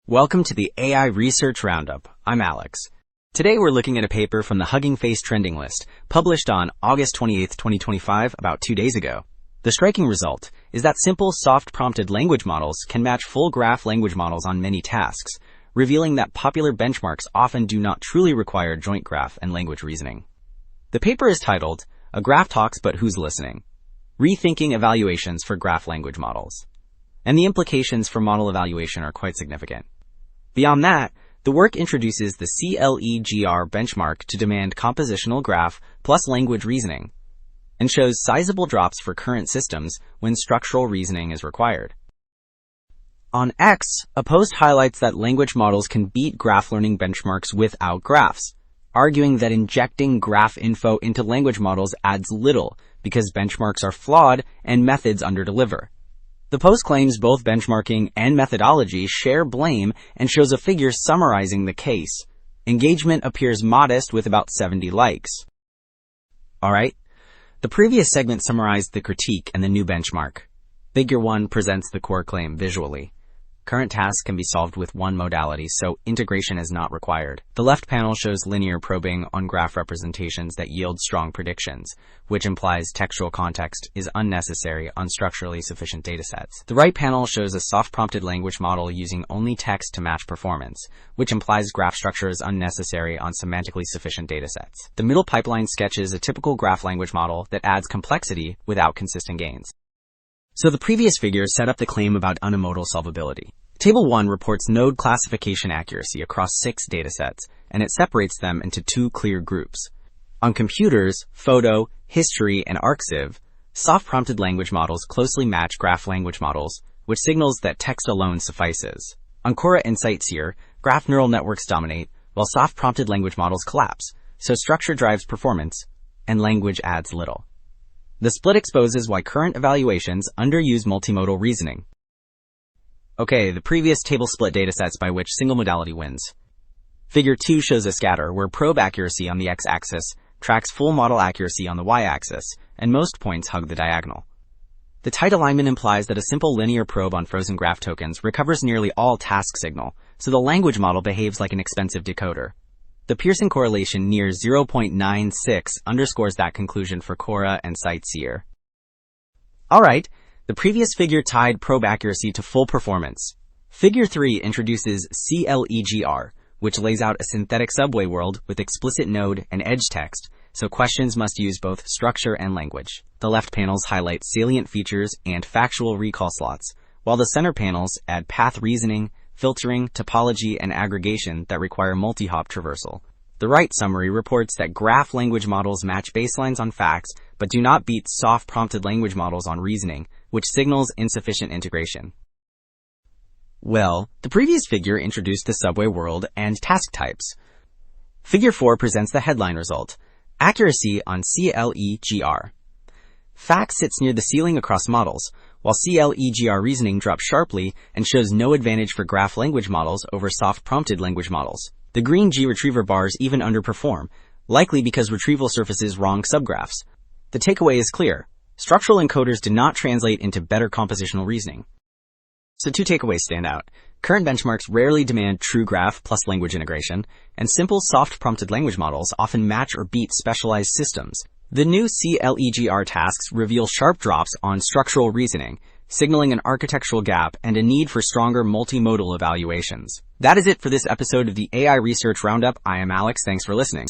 Welcome to the AI Research Roundup. I'm Alex. Today we're looking at a paper from the Hugging Face trending list, published on August 28, 2025, about 2 days ago. The striking result is that simple, soft-prompted language models can match full graph language models on many tasks, revealing that popular benchmarks often do not truly require joint graph and language reasoning. The paper is titled, "A Graph Talks But Who's Listening? Rethinking Evaluations for Graph Language Models." And the implications for model evaluation are quite significant. Beyond that, the work introduces the CLEGR benchmark to demand compositional graph plus language reasoning, and shows sizable drops for current systems when structural reasoning is required. On X, a post highlights that language models can beat graph learning benchmarks without graphs, arguing that injecting graph info into language models adds little because benchmarks are flawed and methods underdeliver. The post claims both benchmarking and methodology share blame and shows a figure summarizing the case. Engagement appears modest with about 70 likes. Alright, the previous segment summarized the critique and the new benchmark. Figure 1 presents the core claim visually. Current tasks can be solved with one modality, so integration is not required. The left panel shows linear probing on graph representations that yield strong predictions, which implies textual context is unnecessary on structurally sufficient datasets. The right panel shows a soft-prompted language model using only text to match performance, which implies graph structure is unnecessary on semantically sufficient datasets. The middle pipeline sketches a typical graph language model that adds complexity without consistent gains. So the previous figure set up the claim about unimodal solvability. Table 1 reports node classification accuracy across 6 datasets, and it separates them into 2 clear groups. On computers, photo, history, and arXiv, soft-prompted language models closely match graph language models, which signals that text alone suffices. On Quora and CiteSeer, graph neural networks dominate, while soft-prompted language models collapse, so structure drives performance, and language adds little. The split exposes why current evaluations underuse multimodal reasoning. Okay, the previous table split datasets by which single modality wins. Figure 2 shows a scatter where probe accuracy on the x-axis tracks full model accuracy on the y-axis, and most points hug the diagonal. The tight alignment implies that a simple linear probe on frozen graph tokens recovers nearly all task signal, so the language model behaves like an expensive decoder. The Pearson correlation near 0.96 underscores that conclusion for Quora and CiteSeer. Alright, the previous figure tied probe accuracy to full performance. Figure 3 introduces CLEGR, which lays out a synthetic subway world with explicit node and edge text, so questions must use both structure and language. The left panels highlight salient features and factual recall slots, while the center panels add path reasoning, filtering, topology, and aggregation that require multi-hop traversal. The right summary reports that graph language models match baselines on facts, but do not beat soft-prompted language models on reasoning, which signals insufficient integration. Well, the previous figure introduced the subway world and task types. Figure 4 presents the headline result: accuracy on CLEGR. Fact sits near the ceiling across models, while CLEGR reasoning drops sharply and shows no advantage for graph language models over soft-prompted language models. The green G-retriever bars even underperform, likely because retrieval surfaces wrong subgraphs. The takeaway is clear: structural encoders do not translate into better compositional reasoning. So 2 takeaways stand out. Current benchmarks rarely demand true graph plus language integration, and simple soft-prompted language models often match or beat specialized systems. The new CLEGR tasks reveal sharp drops on structural reasoning, signaling an architectural gap and a need for stronger multimodal evaluations. That is it for this episode of the AI Research Roundup. I am Alex. Thanks for listening.